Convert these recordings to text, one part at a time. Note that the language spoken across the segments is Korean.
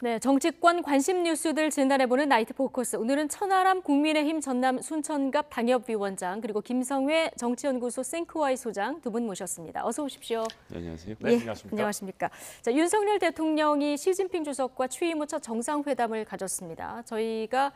네, 정치권 관심 뉴스들 진단해보는 나이트 포커스. 오늘은 천하람 국민의힘 전남 순천갑 당협위원장 그리고 김성회 정치연구소 생크와이 소장 두 분 모셨습니다. 어서 오십시오. 네, 안녕하세요. 네, 안녕하십니까. 안녕하십니까. 자, 윤석열 대통령이 시진핑 주석과 취임 후 첫 정상회담을 가졌습니다. 저희가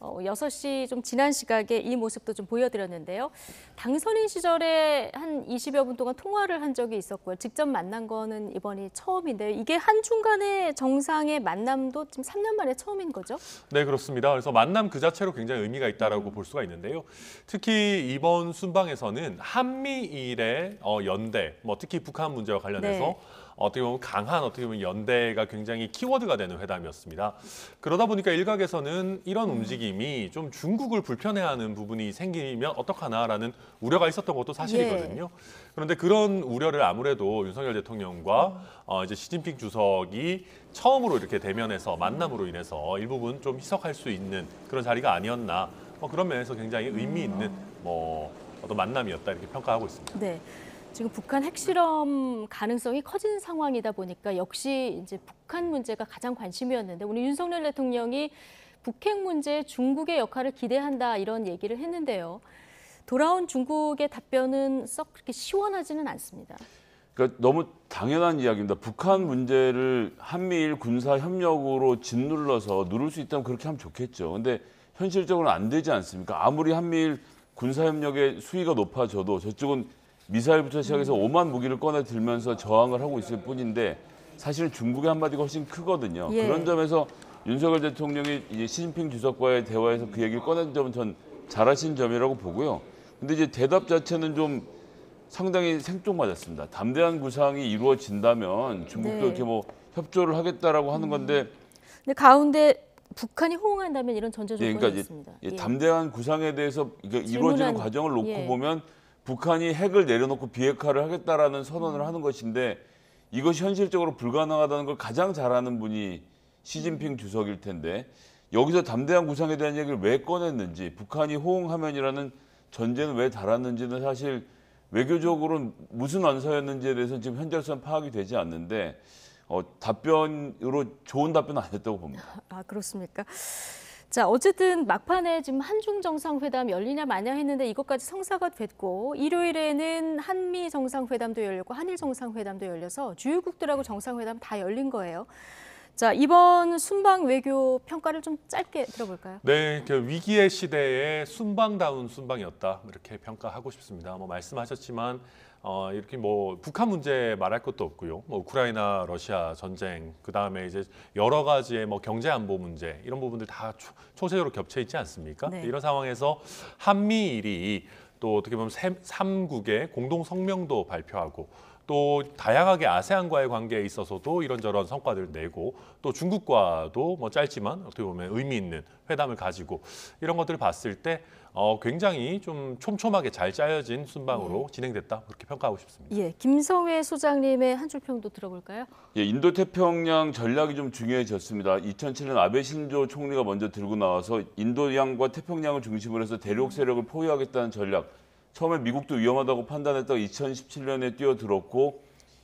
6시 좀 지난 시각에 이 모습도 좀 보여드렸는데요. 당선인 시절에 한 20여 분 동안 통화를 한 적이 있었고요. 직접 만난 거는 이번이 처음인데요. 이게 한중간의 정상의 만남도 지금 3년 만에 처음인 거죠? 네, 그렇습니다. 그래서 만남 그 자체로 굉장히 의미가 있다라고 볼 수가 있는데요. 특히 이번 순방에서는 한미일의 연대, 특히 북한 문제와 관련해서 네. 어떻게 보면 강한 연대가 굉장히 키워드가 되는 회담이었습니다. 그러다 보니까 일각에서는 이런 움직임이 좀 중국을 불편해하는 부분이 생기면 어떡하나라는 우려가 있었던 것도 사실이거든요. 예. 그런데 그런 우려를 아무래도 윤석열 대통령과 이제 시진핑 주석이 처음으로 이렇게 대면해서 만남으로 인해서 일부분 좀 희석할 수 있는 그런 자리가 아니었나, 그런 면에서 굉장히 의미 있는 어떤 만남이었다 이렇게 평가하고 있습니다. 네. 지금 북한 핵실험 가능성이 커진 상황이다 보니까 역시 이제 북한 문제가 가장 관심이었는데 오늘 윤석열 대통령이 북핵 문제에 중국의 역할을 기대한다 이런 얘기를 했는데요. 돌아온 중국의 답변은 썩 그렇게 시원하지는 않습니다. 그러니까 너무 당연한 이야기입니다. 북한 문제를 한미일 군사 협력으로 짓눌러서 누를 수 있다면 그렇게 하면 좋겠죠. 근데 현실적으로는 안 되지 않습니까? 아무리 한미일 군사 협력의 수위가 높아져도 저쪽은 미사일부터 시작해서 5만 무기를 꺼내 들면서 저항을 하고 있을 뿐인데 사실은 중국의 한마디가 훨씬 크거든요. 예. 그런 점에서 윤석열 대통령이 이제 시진핑 주석과의 대화에서 그 얘기를 꺼낸 점은 전 잘하신 점이라고 보고요. 근데 이제 대답 자체는 좀 상당히 생뚱맞았습니다. 담대한 구상이 이루어진다면 중국도 네. 이렇게 협조를 하겠다라고 하는 건데 근데 가운데 북한이 호응한다면 이런 전제 조건이 그러니까 있습니다. 이제 담대한 구상에 대해서 이루어지는 과정을 놓고 예. 보면 북한이 핵을 내려놓고 비핵화를 하겠다라는 선언을 하는 것인데 이것이 현실적으로 불가능하다는 걸 가장 잘 아는 분이 시진핑 주석일 텐데 여기서 담대한 구상에 대한 얘기를 왜 꺼냈는지 북한이 호응하면이라는 전제는 왜 달았는지는 사실 외교적으로 무슨 언사였는지에 대해서는 지금 현재로서는 파악이 되지 않는데 답변으로 좋은 답변은 아니었다고 봅니다. 아, 그렇습니까? 자, 어쨌든 막판에 지금 한중 정상회담 열리냐 마냐 했는데 이것까지 성사가 됐고 일요일에는 한미 정상회담도 열렸고 한일 정상회담도 열려서 주요국들하고 정상회담 다 열린 거예요. 자, 이번 순방 외교 평가를 좀 짧게 들어볼까요? 네, 위기의 시대에 순방다운 순방이었다 이렇게 평가하고 싶습니다. 말씀하셨지만 이렇게 북한 문제 말할 것도 없고요. 우크라이나 러시아 전쟁, 그 다음에 이제 여러 가지의 경제 안보 문제 이런 부분들 다 초세적으로 겹쳐 있지 않습니까? 네. 이런 상황에서 한미일이 또 어떻게 보면 3국의 공동 성명도 발표하고 또 다양하게 아세안과의 관계에 있어서도 이런저런 성과들을 내고 또 중국과도 짧지만 어떻게 보면 의미 있는 회담을 가지고 이런 것들을 봤을 때 굉장히 좀 촘촘하게 잘 짜여진 순방으로 진행됐다 그렇게 평가하고 싶습니다. 예, 김성회 소장님의 한 줄 평도 들어볼까요? 예, 인도태평양 전략이 좀 중요해졌습니다. 2007년 아베 신조 총리가 먼저 들고 나와서 인도양과 태평양을 중심으로 해서 대륙 세력을 포위하겠다는 전략. 처음에 미국도 위험하다고 판단했다가 2017년에 뛰어들었고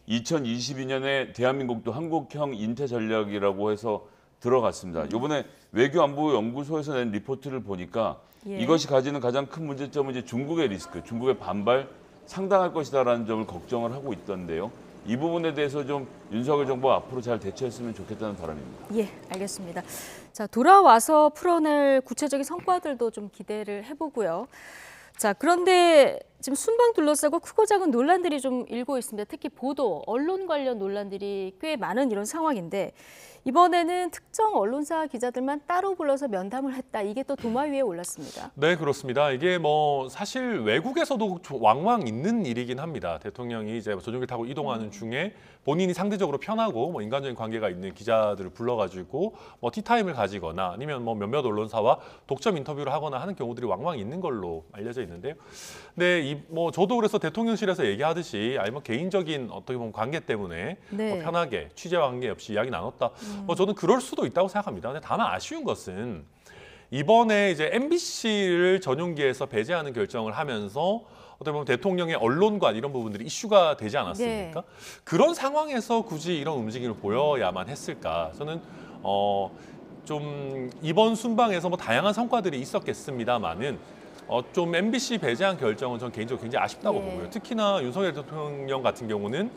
2022년에 대한민국도 한국형 인태 전략이라고 해서 들어갔습니다. 이번에 외교안보연구소에서 낸 리포트를 보니까 예. 이것이 가지는 가장 큰 문제점은 이제 중국의 리스크, 중국의 반발 상당할 것이다라는 점을 걱정을 하고 있던데요. 이 부분에 대해서 좀 윤석열 정부가 앞으로 잘 대처했으면 좋겠다는 바람입니다. 예, 알겠습니다. 자, 돌아와서 풀어낼 구체적인 성과들도 좀 기대를 해보고요. 자, 그런데 지금 순방 둘러싸고 크고 작은 논란들이 좀 일고 있습니다. 특히 보도, 언론 관련 논란들이 꽤 많은 이런 상황인데 이번에는 특정 언론사 기자들만 따로 불러서 면담을 했다. 이게 또 도마 위에 올랐습니다. 네, 그렇습니다. 이게 사실 외국에서도 왕왕 있는 일이긴 합니다. 대통령이 이제 전용기 타고 이동하는 중에 본인이 상대적으로 편하고 인간적인 관계가 있는 기자들을 불러가지고 티타임을 가지거나 아니면 몇몇 언론사와 독점 인터뷰를 하거나 하는 경우들이 왕왕 있는 걸로 알려져 있는데요. 근데 저도 그래서 대통령실에서 얘기하듯이 개인적인 어떻게 보면 관계 때문에 네. 편하게 취재와 관계 없이 이야기 나눴다. 저는 그럴 수도 있다고 생각합니다. 근데 다만 아쉬운 것은 이번에 이제 MBC를 전용기에서 배제하는 결정을 하면서 어떻게 보면 대통령의 언론관 이런 부분들이 이슈가 되지 않았습니까? 네. 그런 상황에서 굳이 이런 움직임을 보여야만 했을까? 저는 좀 이번 순방에서 뭐 다양한 성과들이 있었겠습니다만은 좀 MBC 배제한 결정은 전 개인적으로 굉장히 아쉽다고 예. 보고요. 특히나 윤석열 대통령 같은 경우는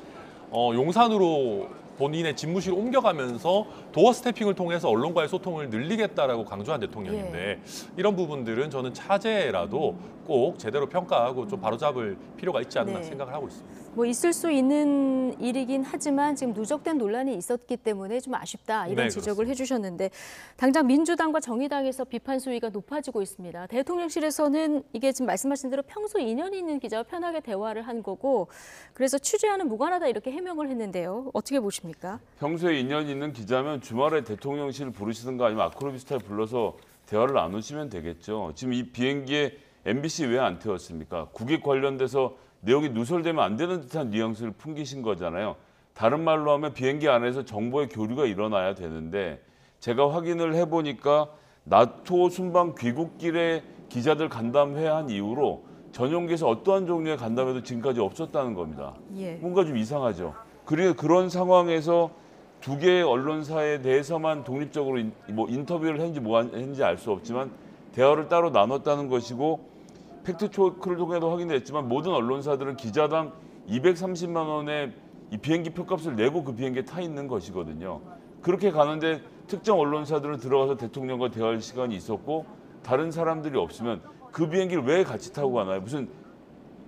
용산으로 본인의 집무실을 옮겨가면서 도어 스태핑을 통해서 언론과의 소통을 늘리겠다라고 강조한 대통령인데 이런 부분들은 저는 차제라도 꼭 제대로 평가하고 좀 바로잡을 필요가 있지 않나 네. 생각을 하고 있습니다. 뭐 있을 수 있는 일이긴 하지만 지금 누적된 논란이 있었기 때문에 좀 아쉽다 이런 네, 지적을 그렇습니다. 해주셨는데 당장 민주당과 정의당에서 비판 수위가 높아지고 있습니다. 대통령실에서는 이게 지금 말씀하신 대로 평소 인연이 있는 기자와 편하게 대화를 한 거고 그래서 취재와는 무관하다 이렇게 해명을 했는데요. 어떻게 보십니까? 평소에 인연이 있는 기자면 주말에 대통령실 부르시든가 아니면 아크로비스타에 불러서 대화를 나누시면 되겠죠. 지금 이 비행기에 MBC 왜 안 태웠습니까? 국익 관련돼서 내용이 누설되면 안 되는 듯한 뉘앙스를 풍기신 거잖아요. 다른 말로 하면 비행기 안에서 정보의 교류가 일어나야 되는데 제가 확인을 해보니까 나토 순방 귀국길에 기자들 간담회한 이후로 전용기에서 어떠한 종류의 간담회도 지금까지 없었다는 겁니다. 예. 뭔가 좀 이상하죠. 그리고 그런 상황에서 두 개의 언론사에 대해서만 독립적으로 뭐 인터뷰를 했는지 뭐 했는지 알 수 없지만 대화를 따로 나눴다는 것이고 팩트체크를 통해서 확인됐지만 모든 언론사들은 기자당 230만 원의 이 비행기 표값을 내고 그 비행기에 타 있는 것이거든요. 그렇게 가는데 특정 언론사들은 들어가서 대통령과 대화할 시간이 있었고 다른 사람들이 없으면 그 비행기를 왜 같이 타고 가나요? 무슨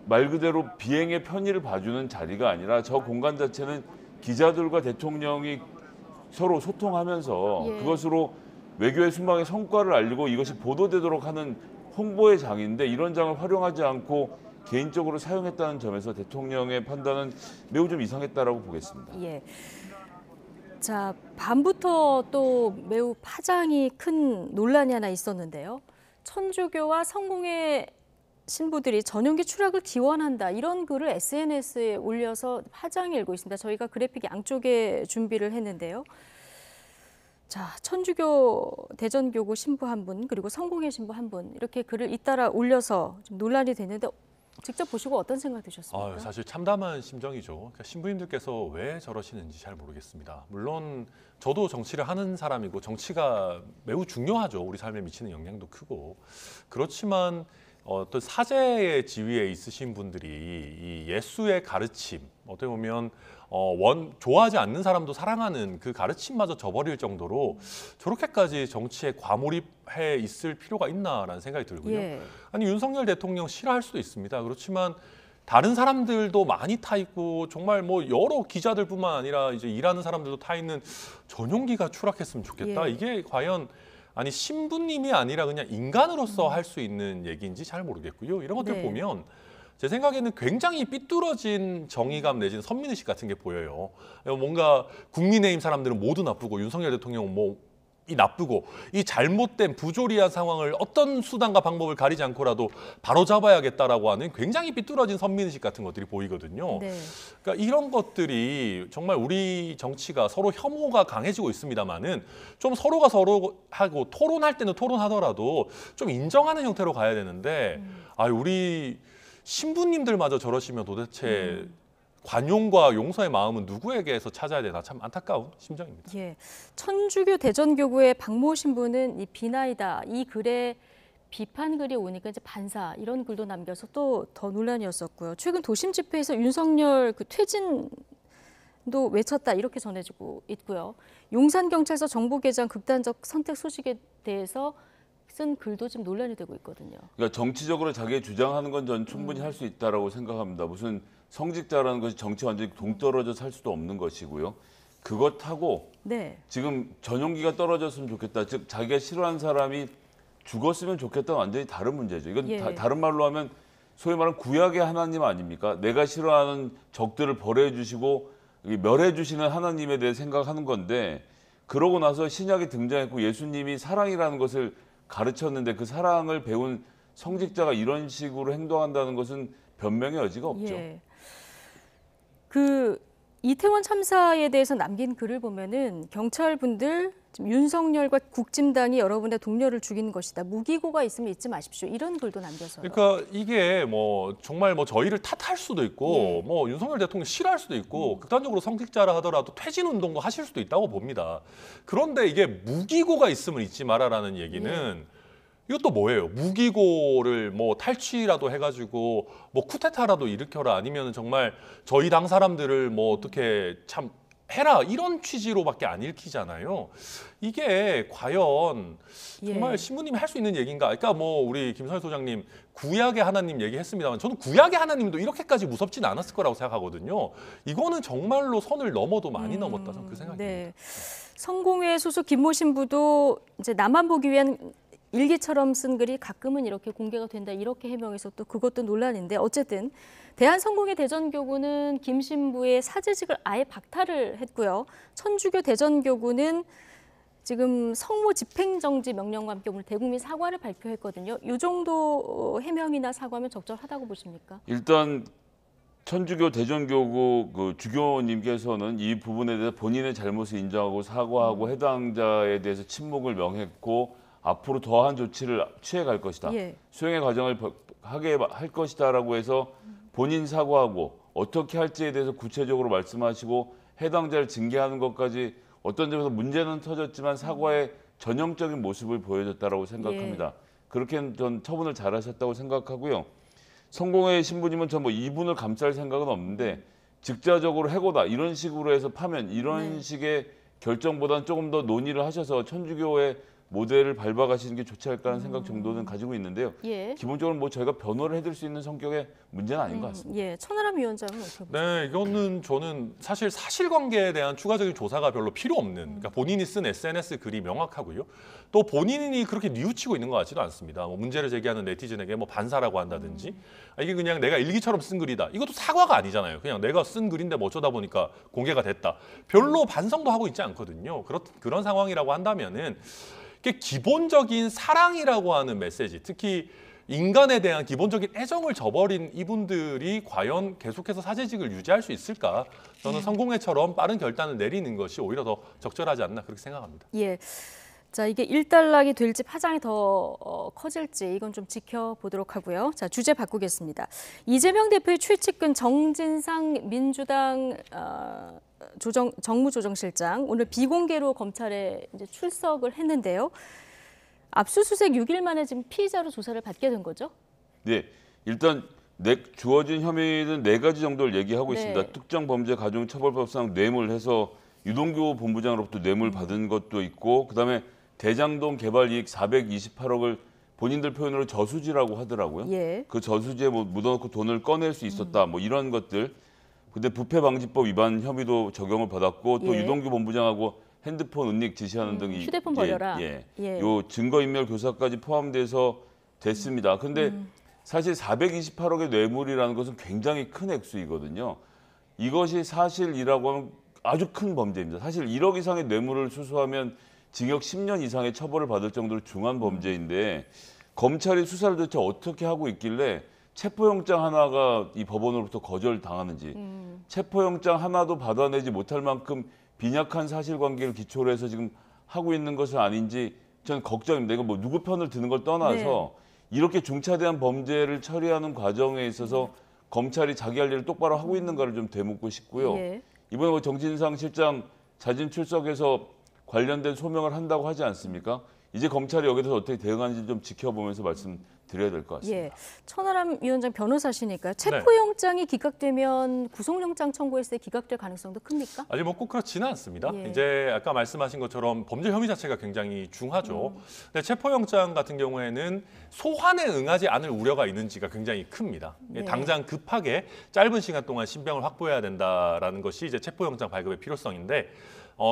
말 그대로 비행의 편의를 봐주는 자리가 아니라 저 공간 자체는 기자들과 대통령이 서로 소통하면서 예. 그것으로 외교의 순방의 성과를 알리고 이것이 보도되도록 하는 홍보의 장인데 이런 장을 활용하지 않고 개인적으로 사용했다는 점에서 대통령의 판단은 매우 좀 이상했다라고 보겠습니다. 예. 자, 밤부터 또 매우 파장이 큰 논란이 하나 있었는데요. 천주교와 성공회 신부들이 전용기 추락을 기원한다 이런 글을 SNS에 올려서 파장이 일고 있습니다. 저희가 그래픽 양쪽에 준비를 했는데요. 자, 천주교 대전교구 신부 한 분 그리고 성공회 신부 한 분 이렇게 글을 잇따라 올려서 좀 논란이 됐는데 직접 보시고 어떤 생각 드셨습니까? 사실 참담한 심정이죠. 그러니까 신부님들께서 왜 저러시는지 잘 모르겠습니다. 물론 저도 정치를 하는 사람이고 정치가 매우 중요하죠. 우리 삶에 미치는 영향도 크고. 그렇지만 어떤 사제의 지위에 있으신 분들이 이 예수의 가르침, 어떻게 보면 좋아하지 않는 사람도 사랑하는 그 가르침마저 저버릴 정도로 저렇게까지 정치에 과몰입해 있을 필요가 있나라는 생각이 들고요. 예. 아니 윤석열 대통령 싫어할 수도 있습니다. 그렇지만 다른 사람들도 많이 타 있고 정말 뭐 여러 기자들뿐만 아니라 이제 일하는 사람들도 타 있는 전용기가 추락했으면 좋겠다. 예. 이게 과연 아니 신부님이 아니라 그냥 인간으로서 할 수 있는 얘기인지 잘 모르겠고요. 이런 것들 네. 보면 제 생각에는 굉장히 삐뚤어진 정의감 내지는 선민의식 같은 게 보여요. 뭔가 국민의힘 사람들은 모두 나쁘고 윤석열 대통령은 이 나쁘고 이 잘못된 부조리한 상황을 어떤 수단과 방법을 가리지 않고라도 바로잡아야겠다라고 하는 굉장히 삐뚤어진 선민의식 같은 것들이 보이거든요. 네. 그러니까 이런 것들이 정말 우리 정치가 서로 혐오가 강해지고 있습니다만은 좀 서로가 서로하고 토론할 때는 토론하더라도 좀 인정하는 형태로 가야 되는데 우리 신부님들마저 저러시면 도대체 관용과 용서의 마음은 누구에게서 찾아야 되나 참 안타까운 심정입니다. 예. 천주교 대전교구의 박모 신부는 이 비나이다 이 글에 비판 글이 오니까 이제 반사 이런 글도 남겨서 또 더 논란이었었고요. 최근 도심 집회에서 윤석열 그 퇴진도 외쳤다 이렇게 전해지고 있고요. 용산 경찰서 정보개장 극단적 선택 소식에 대해서 쓴 글도 지금 논란이 되고 있거든요. 그러니까 정치적으로 자기 주장하는 건 전 충분히 할 수 있다라고 생각합니다. 무슨 성직자라는 것이 정치 완전히 동떨어져 살 수도 없는 것이고요. 그것하고 네. 지금 전용기가 떨어졌으면 좋겠다. 즉 자기가 싫어하는 사람이 죽었으면 좋겠다는 완전히 다른 문제죠. 이건 예. 다른 말로 하면 소위 말하는 구약의 하나님 아닙니까? 내가 싫어하는 적들을 벌해 주시고 멸해 주시는 하나님에 대해 생각하는 건데 그러고 나서 신약이 등장했고 예수님이 사랑이라는 것을 가르쳤는데 그 사랑을 배운 성직자가 이런 식으로 행동한다는 것은 변명의 여지가 없죠. 예. 그 이태원 참사에 대해서 남긴 글을 보면은 경찰분들 지금 윤석열과 국진당이 여러분의 동료를 죽인 것이다. 무기고가 있으면 잊지 마십시오. 이런 글도 남겨서요. 그러니까 이게 뭐 정말 뭐 저희를 탓할 수도 있고 예. 뭐 윤석열 대통령 싫어할 수도 있고 극단적으로 성직자라 하더라도 퇴진 운동도 하실 수도 있다고 봅니다. 그런데 이게 무기고가 있으면 잊지 마라라는 얘기는 이것도 뭐예요? 무기고를 뭐 탈취라도 해가지고 뭐 쿠데타라도 일으켜라 아니면 정말 저희 당 사람들을 뭐 어떻게 참 해라 이런 취지로밖에 안 읽히잖아요. 이게 과연 정말 예. 신부님이 할 수 있는 얘기인가? 그러니까 뭐 우리 김선일 소장님 구약의 하나님 얘기했습니다만 저는 구약의 하나님도 이렇게까지 무섭진 않았을 거라고 생각하거든요. 이거는 정말로 선을 넘어도 많이 넘었다 저는 그 생각입니다. 네. 성공회 소속 김모 신부도 이제 나만 보기 위한 일기처럼 쓴 글이 가끔은 이렇게 공개가 된다 이렇게 해명해서 또 그것도 논란인데 어쨌든 대한성공회 대전교구는 김 신부의 사제직을 아예 박탈을 했고요. 천주교 대전교구는 지금 성모 집행정지 명령과 함께 오늘 대국민 사과를 발표했거든요. 이 정도 해명이나 사과면 적절하다고 보십니까? 일단 천주교 대전교구 그 주교님께서는 이 부분에 대해서 본인의 잘못을 인정하고 사과하고 해당자에 대해서 침묵을 명했고 앞으로 더한 조치를 취해갈 것이다. 예. 수행의 과정을 하게 할 것이다라고 해서 본인 사과하고 어떻게 할지에 대해서 구체적으로 말씀하시고 해당자를 징계하는 것까지 어떤 점에서 문제는 터졌지만 사과의 전형적인 모습을 보여줬다라고 생각합니다. 그렇게 전 처분을 잘하셨다고 생각하고요. 성공회 신부님은 전 뭐 이분을 감쌀 생각은 없는데 직자적으로 해고다 이런 식으로 해서 파면 이런 식의 결정보다는 조금 더 논의를 하셔서 천주교의 모델을 밟아가시는 게 좋지 않을까 하는 생각 정도는 가지고 있는데요. 예. 기본적으로 뭐 저희가 변호를 해드릴 수 있는 성격의 문제는 아닌 것 같습니다. 예. 천하람 위원장은 어떻게 보세요? 네, 이거는 저는 사실 사실관계에 대한 추가적인 조사가 별로 필요 없는, 그러니까 본인이 쓴 SNS 글이 명확하고요. 또 본인이 그렇게 뉘우치고 있는 것 같지도 않습니다. 뭐 문제를 제기하는 네티즌에게 뭐 반사라고 한다든지, 이게 그냥 내가 일기처럼 쓴 글이다. 이것도 사과가 아니잖아요. 그냥 내가 쓴 글인데 뭐 어쩌다 보니까 공개가 됐다. 별로 반성도 하고 있지 않거든요. 그런 상황이라고 한다면은 이게 기본적인 사랑이라고 하는 메시지, 특히 인간에 대한 기본적인 애정을 저버린 이분들이 과연 계속해서 사제직을 유지할 수 있을까? 저는 성공회처럼 빠른 결단을 내리는 것이 오히려 더 적절하지 않나 그렇게 생각합니다. 예. 자, 이게 일단락이 될지 파장이 더 커질지 이건 좀 지켜보도록 하고요. 자, 주제 바꾸겠습니다. 이재명 대표의 최측근 정진상 민주당 정무조정실장 오늘 비공개로 검찰에 이제 출석을 했는데요. 압수수색 6일 만에 지금 피의자로 조사를 받게 된 거죠? 네, 일단 주어진 혐의는 4가지 정도를 얘기하고 네. 있습니다. 특정범죄가중처벌법상 뇌물해서 유동규 본부장으로부터 뇌물 받은 것도 있고 그다음에 대장동 개발이익 428억을 본인들 표현으로 저수지라고 하더라고요. 예. 그 저수지에 뭐 묻어놓고 돈을 꺼낼 수 있었다. 뭐 이런 것들. 근데 부패방지법 위반 혐의도 적용을 받았고 또 예. 유동규 본부장하고 핸드폰 은닉 지시하는 등 휴대폰 버려라. 예. 예. 요 증거인멸 교사까지 포함돼서 됐습니다. 근데 사실 428억의 뇌물이라는 것은 굉장히 큰 액수이거든요. 이것이 사실이라고 하면 아주 큰 범죄입니다. 사실 1억 이상의 뇌물을 수수하면 징역 10년 이상의 처벌을 받을 정도로 중한 범죄인데 검찰이 수사를 도대체 어떻게 하고 있길래 체포영장 하나가 이 법원으로부터 거절당하는지 체포영장 하나도 받아내지 못할 만큼 빈약한 사실관계를 기초로 해서 지금 하고 있는 것은 아닌지 저는 걱정입니다. 이거 뭐 누구 편을 드는 걸 떠나서 이렇게 중차대한 범죄를 처리하는 과정에 있어서 검찰이 자기 할 일을 똑바로 하고 있는가를 좀 되묻고 싶고요. 예. 이번에 뭐 정진상 실장 자진 출석해서 관련된 소명을 한다고 하지 않습니까? 이제 검찰이 여기에 대해서 어떻게 대응하는지 좀 지켜보면서 말씀드려야 될 것 같습니다. 예. 천하람 위원장 변호사시니까 체포영장이 기각되면 구속영장 청구했을 때 기각될 가능성도 큽니까? 아직 뭐 꼭 그렇지는 않습니다. 예. 이제 아까 말씀하신 것처럼 범죄 혐의 자체가 굉장히 중하죠. 근데 체포영장 같은 경우에는 소환에 응하지 않을 우려가 있는지가 굉장히 큽니다. 네. 당장 급하게 짧은 시간 동안 신병을 확보해야 된다라는 것이 이제 체포영장 발급의 필요성인데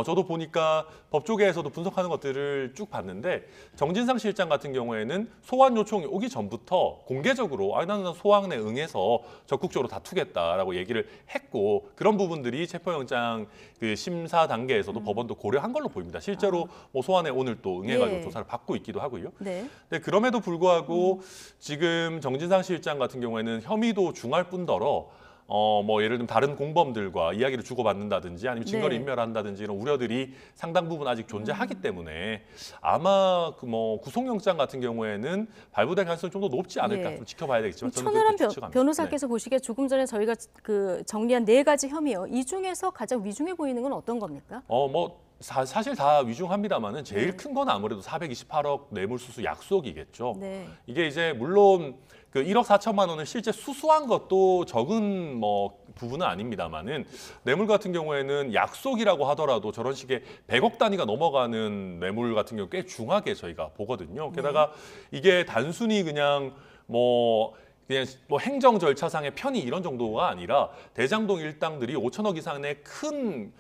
저도 보니까 법조계에서도 분석하는 것들을 쭉 봤는데 정진상 실장 같은 경우에는 소환 요청이 오기 전부터 공개적으로 나는 소환에 응해서 적극적으로 다투겠다라고 얘기를 했고 그런 부분들이 체포영장 그 심사 단계에서도 법원도 고려한 걸로 보입니다. 실제로 뭐 소환에 오늘 또 응해가지고 예. 조사를 받고 있기도 하고요. 네. 근데 그럼에도 불구하고 지금 정진상 실장 같은 경우에는 혐의도 중할 뿐더러 뭐 예를 들면 다른 공범들과 이야기를 주고받는다든지 아니면 증거를 네. 인멸한다든지 이런 우려들이 상당 부분 아직 존재하기 때문에 아마 그 뭐 구속영장 같은 경우에는 발부될 가능성이 좀 더 높지 않을까 예. 좀 지켜봐야 되겠지만 저는 천하람 그렇게 추측합니다. 변호사께서 보시기에 조금 전에 저희가 그 정리한 4가지 혐의요. 이 중에서 가장 위중해 보이는 건 어떤 겁니까? 뭐 사실 다 위중합니다만은 제일 네. 큰 건 아무래도 428억 뇌물수수 약속이겠죠. 네. 이게 이제 물론 그 1억 4천만 원을 실제 수수한 것도 적은 뭐 부분은 아닙니다만은 뇌물 같은 경우에는 약속이라고 하더라도 저런 식의 100억 단위가 넘어가는 뇌물 같은 경우 꽤 중하게 저희가 보거든요. 게다가 이게 단순히 그냥 뭐 행정 절차상의 편의 이런 정도가 아니라 대장동 일당들이 5천억 이상의 큰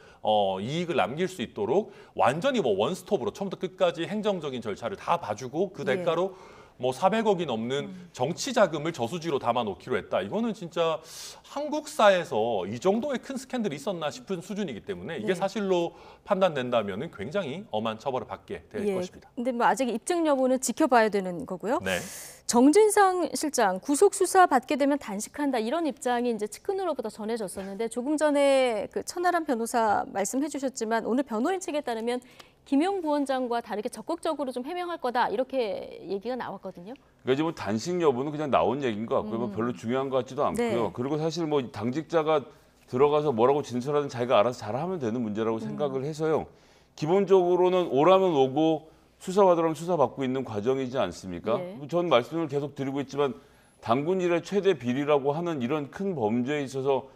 이익을 남길 수 있도록 완전히 뭐 원스톱으로 처음부터 끝까지 행정적인 절차를 다 봐주고 그 대가로 뭐 400억이 넘는 정치 자금을 저수지로 담아놓기로 했다. 이거는 진짜 한국사에서 이 정도의 큰 스캔들이 있었나 싶은 수준이기 때문에 이게 네. 사실로 판단된다면 굉장히 엄한 처벌을 받게 될 것입니다. 근데 뭐 아직 입증 여부는 지켜봐야 되는 거고요. 네. 정진상 실장 구속 수사 받게 되면 단식한다 이런 입장이 이제 측근으로부터 전해졌었는데 조금 전에 그 천하람 변호사 말씀해 주셨지만 오늘 변호인 측에 따르면 김용 부원장과 다르게 적극적으로 좀 해명할 거다 이렇게 얘기가 나왔거든요. 그러니까 지금 단식 여부는 그냥 나온 얘기인 것 같고요. 뭐 별로 중요한 것 같지도 않고요. 네. 그리고 사실 뭐 당직자가 들어가서 뭐라고 진술하든 자기가 알아서 잘하면 되는 문제라고 생각을 해서요. 기본적으로는 오라면 오고 수사받으라면 수사받고 있는 과정이지 않습니까? 예. 전 말씀을 계속 드리고 있지만 당군 일의 최대 비리라고 하는 이런 큰 범죄에 있어서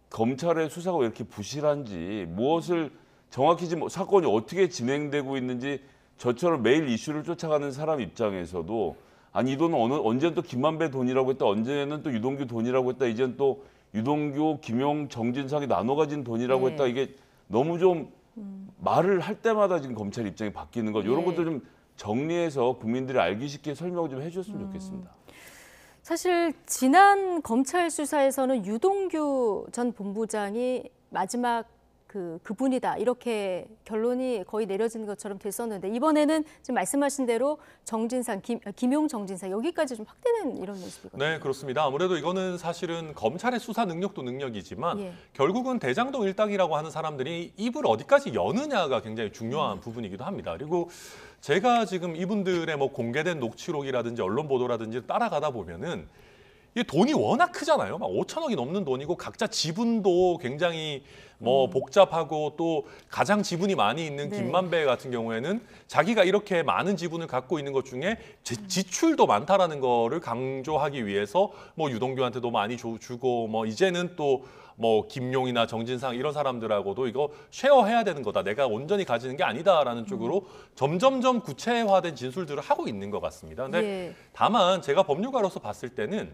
검찰의 수사가 왜 이렇게 부실한지 무엇을 정확히 지금 사건이 어떻게 진행되고 있는지 저처럼 매일 이슈를 쫓아가는 사람 입장에서도 아니 이 돈은 언제는 또 김만배 돈이라고 했다 언제는 또 유동규 돈이라고 했다 이제는 또 유동규, 김용, 정진상이 나눠 가진 돈이라고 네. 했다 이게 너무 좀 말을 할 때마다 지금 검찰 입장이 바뀌는 것 이런 예. 것들 좀 정리해서 국민들이 알기 쉽게 설명을 좀 해줬으면 좋겠습니다. 사실 지난 검찰 수사에서는 유동규 전 본부장이 마지막 그분이다 이렇게 결론이 거의 내려진 것처럼 됐었는데 이번에는 지금 말씀하신 대로 정진상, 김용 정진상 여기까지 좀 확대된 이런 모습이거든요. 네, 그렇습니다. 아무래도 이거는 사실은 검찰의 수사 능력도 능력이지만 예. 결국은 대장동 일당이라고 하는 사람들이 입을 어디까지 여느냐가 굉장히 중요한 부분이기도 합니다. 그리고 제가 지금 이분들의 뭐 공개된 녹취록이라든지 언론 보도라든지 따라가다 보면은 이게 돈이 워낙 크잖아요. 막 5천억이 넘는 돈이고 각자 지분도 굉장히 뭐 복잡하고 또 가장 지분이 많이 있는 네. 김만배 같은 경우에는 자기가 이렇게 많은 지분을 갖고 있는 것 중에 지출도 많다라는 거를 강조하기 위해서 뭐 유동규한테도 많이 주고 뭐 이제는 또 뭐 김용이나 정진상 이런 사람들하고도 이거 쉐어해야 되는 거다. 내가 온전히 가지는 게 아니다라는 쪽으로 점점점 구체화된 진술들을 하고 있는 것 같습니다. 근데 예. 다만 제가 법률가로서 봤을 때는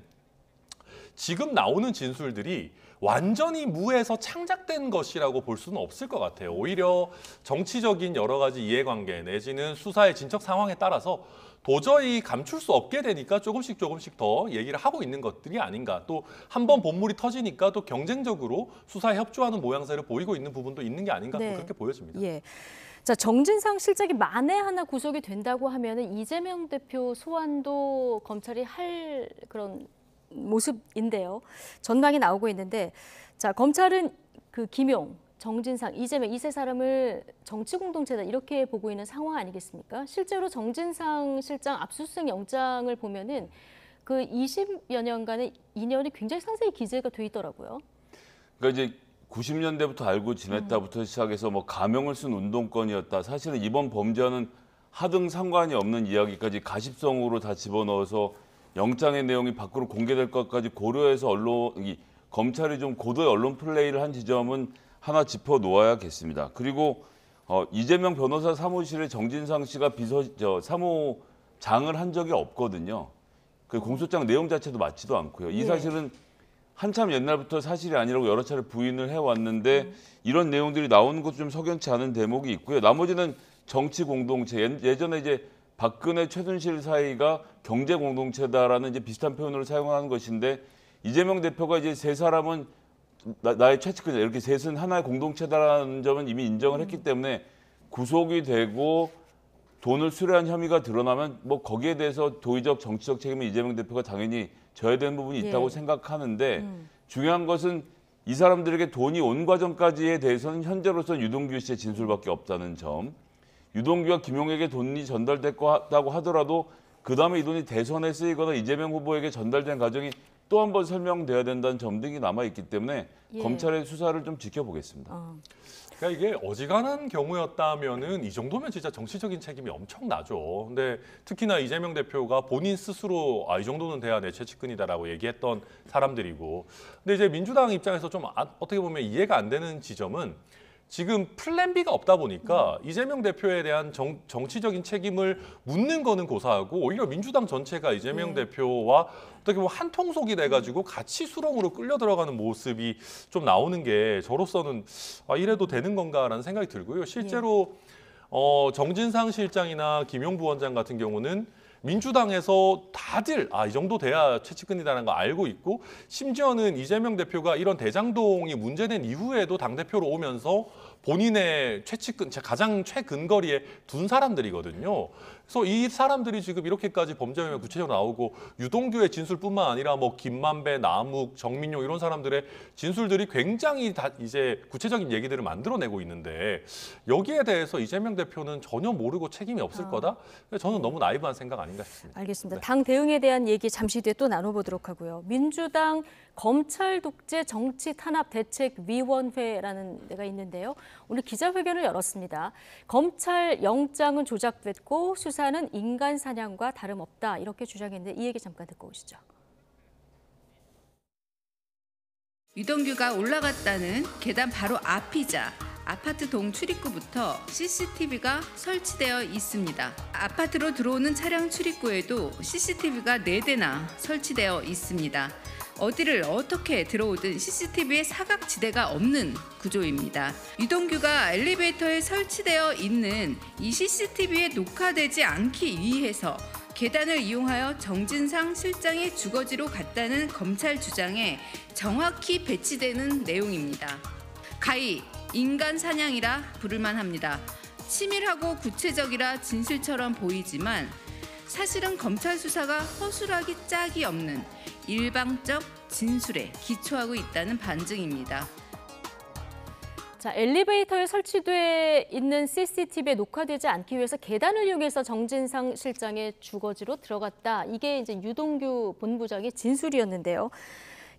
지금 나오는 진술들이 완전히 무에서 창작된 것이라고 볼 수는 없을 것 같아요. 오히려 정치적인 여러 가지 이해관계 내지는 수사의 진척 상황에 따라서 도저히 감출 수 없게 되니까 조금씩 더 얘기를 하고 있는 것들이 아닌가. 또 한 번 본물이 터지니까 또 경쟁적으로 수사에 협조하는 모양새를 보이고 있는 부분도 있는 게 아닌가 네. 그렇게 보여집니다. 예. 자, 정진상 실장이 만에 하나 구속이 된다고 하면은 이재명 대표 소환도 검찰이 할 그런 모습인데요. 전망이 나오고 있는데, 자 검찰은 그 김용, 정진상, 이재명 이 세 사람을 정치 공동체다 이렇게 보고 있는 상황 아니겠습니까? 실제로 정진상 실장 압수수색 영장을 보면은 그 20여 년간의 인연이 굉장히 상세히 기재가 돼 있더라고요. 그러니까 이제 90년대부터 알고 지냈다부터 시작해서 뭐 가명을 쓴 운동권이었다. 사실은 이번 범죄와는 하등 상관이 없는 이야기까지 가십성으로 다 집어넣어서 영장의 내용이 밖으로 공개될 것까지 고려해서 검찰이 좀 고도의 언론 플레이를 한 지점은 하나 짚어 놓아야겠습니다. 그리고 이재명 변호사 사무실에 정진상 씨가 사무장을 한 적이 없거든요. 그 공소장 내용 자체도 맞지도 않고요. 이 예. 사실은 한참 옛날부터 사실이 아니라고 여러 차례 부인을 해왔는데 이런 내용들이 나오는 것도 좀 석연치 않은 대목이 있고요. 나머지는 정치 공동체. 예전에 이제 박근혜 최순실 사이가 경제 공동체다라는 이제 비슷한 표현을 사용하는 것인데 이재명 대표가 이제 세 사람은 나의 최측근이다 이렇게 셋은 하나의 공동체다라는 점은 이미 인정을 했기 때문에 구속이 되고 돈을 수뢰한 혐의가 드러나면 뭐 거기에 대해서 도의적 정치적 책임은 이재명 대표가 당연히 져야 되는 부분이 있다고 예. 생각하는데 중요한 것은 이 사람들에게 돈이 온 과정까지에 대해서는 현재로서는 유동규 씨의 진술밖에 없다는 점. 유동규와 김용에게 돈이 전달됐다고 하더라도 그 다음에 이 돈이 대선에 쓰이거나 이재명 후보에게 전달된 과정이 또 한 번 설명돼야 된다는 점 등이 남아있기 때문에 예. 검찰의 수사를 좀 지켜보겠습니다. 그러니까 이게 어지간한 경우였다면은 이 정도면 진짜 정치적인 책임이 엄청나죠. 근데 특히나 이재명 대표가 본인 스스로 이 정도는 돼야 내 최측근이다라고 얘기했던 사람들이고. 근데 이제 민주당 입장에서 좀 어떻게 보면 이해가 안 되는 지점은 지금 플랜 B가 없다 보니까 이재명 대표에 대한 정치적인 책임을 묻는 거는 고사하고 오히려 민주당 전체가 이재명 대표와 어떻게 보면 한 통속이 돼가지고 같이 수렁으로 끌려 들어가는 모습이 좀 나오는 게 저로서는 이래도 되는 건가라는 생각이 들고요. 실제로 정진상 실장이나 김용 부원장 같은 경우는 민주당에서 다들 이 정도 돼야 최측근이라는 거 알고 있고 심지어는 이재명 대표가 이런 대장동이 문제된 이후에도 당대표로 오면서 본인의 최측근, 가장 최근거리에 둔 사람들이거든요. 그래서 이 사람들이 지금 이렇게까지 범죄 혐의가 구체적으로 나오고 유동규의 진술뿐만 아니라 뭐 김만배, 남욱, 정민용 이런 사람들의 진술들이 굉장히 다 이제 구체적인 얘기들을 만들어내고 있는데 여기에 대해서 이재명 대표는 전혀 모르고 책임이 없을 거다? 저는 너무 나이브한 생각 아닌가 싶습니다. 알겠습니다. 당 대응에 대한 얘기 잠시 뒤에 또 나눠보도록 하고요. 민주당 검찰 독재 정치 탄압 대책위원회라는 데가 있는데요. 오늘 기자회견을 열었습니다. 검찰 영장은 조작됐고 수사는 인간 사냥과 다름없다 이렇게 주장했는데 이 얘기 잠깐 듣고 오시죠. 유동규가 올라갔다는 계단 바로 앞이자 아파트 동 출입구부터 CCTV가 설치되어 있습니다. 아파트로 들어오는 차량 출입구에도 CCTV가 4대나 설치되어 있습니다. 어디를 어떻게 들어오든 CCTV에 사각지대가 없는 구조입니다. 유동규가 엘리베이터에 설치되어 있는 이 CCTV에 녹화되지 않기 위해서 계단을 이용하여 정진상 실장의 주거지로 갔다는 검찰 주장에 정확히 배치되는 내용입니다. 가히 인간 사냥이라 부를만 합니다. 치밀하고 구체적이라 진실처럼 보이지만 사실은 검찰 수사가 허술하기 짝이 없는 일방적 진술에 기초하고 있다는 반증입니다. 자, 엘리베이터에 설치돼 있는 CCTV에 녹화되지 않기 위해서 계단을 이용해서 정진상 실장의 주거지로 들어갔다. 이게 이제 유동규 본부장의 진술이었는데요.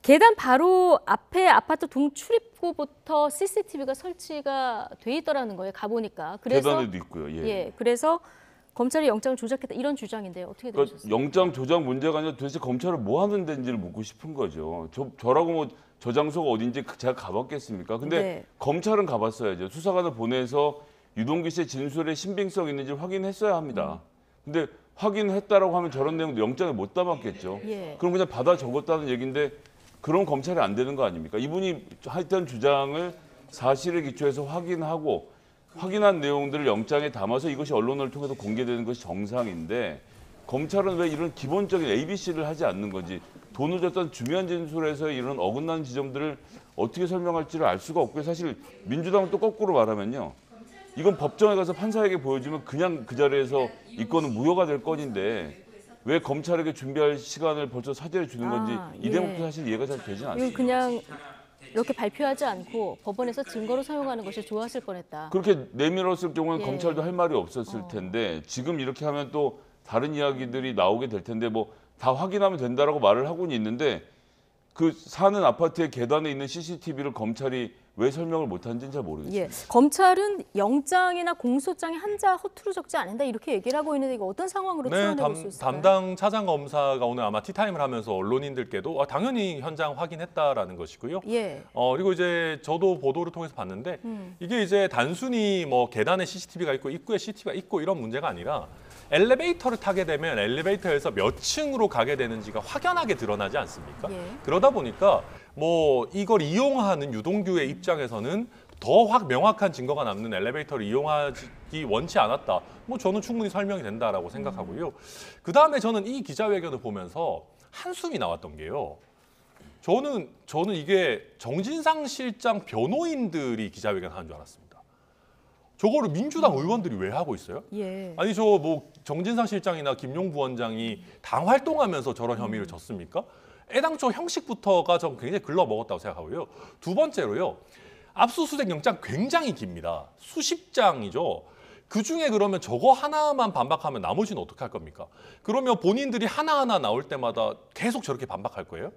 계단 바로 앞에 아파트 동출입구부터 CCTV가 설치가 돼 있더라는 거예요. 가보니까. 그래서 계단에도 있고요. 예. 그래서 검찰이 영장을 조작했다 이런 주장인데요. 어떻게 그러니까 들으셨어요? 영장 조작 문제가 아니라 도대체 검찰은 뭐 하는 데인지를 묻고 싶은 거죠. 저라고 뭐 저 장소가 어딘지 제가 가봤겠습니까? 근데 네. 검찰은 가봤어야죠. 수사관을 보내서 유동규 씨의 진술에 신빙성 있는지 확인했어야 합니다. 근데 확인했다라고 하면 저런 내용도 영장에 못 담았겠죠. 예. 그럼 그냥 받아 적었다는 얘기인데 그럼 검찰이 안 되는 거 아닙니까? 이분이 했던 주장을 사실에 기초해서 확인하고 확인한 내용들을 영장에 담아서 이것이 언론을 통해서 공개되는 것이 정상인데 검찰은 왜 이런 기본적인 ABC를 하지 않는 건지 돈을 줬던 중요한 진술에서 이런 어긋나는 지점들을 어떻게 설명할지를 알 수가 없고 사실 민주당은 또 거꾸로 말하면요. 이건 법정에 가서 판사에게 보여주면 그냥 그 자리에서 이 건은 무효가 될 건인데 왜 검찰에게 준비할 시간을 벌써 사죄해 주는 건지 이 대목도 사실 이해가 잘 되진 이건 않습니다. 그냥 이렇게 발표하지 않고 법원에서 증거로 사용하는 것이 좋았을 뻔했다. 그렇게 내밀었을 경우는 예. 검찰도 할 말이 없었을 텐데 지금 이렇게 하면 또 다른 이야기들이 나오게 될 텐데 뭐 다 확인하면 된다라고 말을 하고는 있는데 그 사는 아파트의 계단에 있는 CCTV를 검찰이 왜 설명을 못하는지는 잘 모르겠습니다. 예, 검찰은 영장이나 공소장에 한자 허투루 적지 않는다 이렇게 얘기를 하고 있는데 이거 어떤 상황으로 풀어내고 수 있을까요? 담당 차장 검사가 오늘 아마 티타임을 하면서 언론인들께도 당연히 현장 확인했다라는 것이고요. 예. 그리고 이제 저도 보도를 통해서 봤는데 이게 이제 단순히 뭐 계단에 CCTV가 있고 입구에 CCTV가 있고 이런 문제가 아니라 엘리베이터를 타게 되면 엘리베이터에서 몇 층으로 가게 되는지가 확연하게 드러나지 않습니까? 예. 그러다 보니까 뭐 이걸 이용하는 유동규의 입장에서는 더 명확한 증거가 남는 엘리베이터를 이용하기 원치 않았다. 뭐 저는 충분히 설명이 된다라고 생각하고요. 그 다음에 저는 이 기자회견을 보면서 한숨이 나왔던 게요. 저는 이게 정진상 실장 변호인들이 기자회견 하는 줄 알았습니다. 저거를 민주당 의원들이 왜 하고 있어요? 예. 아니 저 뭐 정진상 실장이나 김용 부원장이 당 활동하면서 저런 혐의를 졌습니까? 애당초 형식부터가 좀 굉장히 글러먹었다고 생각하고요. 두 번째로요. 압수수색 영장 굉장히 깁니다. 수십 장이죠. 그중에 그러면 저거 하나만 반박하면 나머지는 어떻게 할 겁니까? 그러면 본인들이 하나하나 나올 때마다 계속 저렇게 반박할 거예요?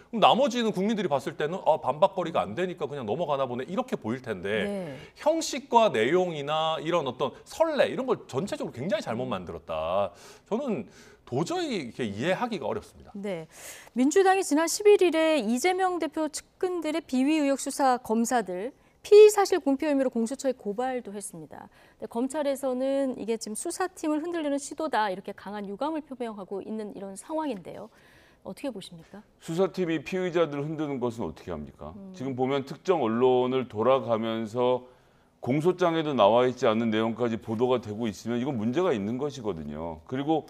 그럼 나머지는 국민들이 봤을 때는 반박거리가 안 되니까 그냥 넘어가나 보네 이렇게 보일 텐데 네. 형식과 내용이나 이런 어떤 선례 이런 걸 전체적으로 굉장히 잘못 만들었다. 저는 도저히 이렇게 이해하기가 어렵습니다. 네, 민주당이 지난 11일에 이재명 대표 측근들의 비위 의혹 수사 검사들 피의 사실 공표 혐의로 공수처에 고발도 했습니다. 근데 검찰에서는 이게 지금 수사팀을 흔들리는 시도다 이렇게 강한 유감을 표명하고 있는 이런 상황인데요. 어떻게 보십니까? 수사팀이 피의자들을 흔드는 것은 어떻게 합니까? 지금 보면 특정 언론을 돌아가면서 공소장에도 나와 있지 않은 내용까지 보도가 되고 있으면 이건 문제가 있는 것이거든요. 그리고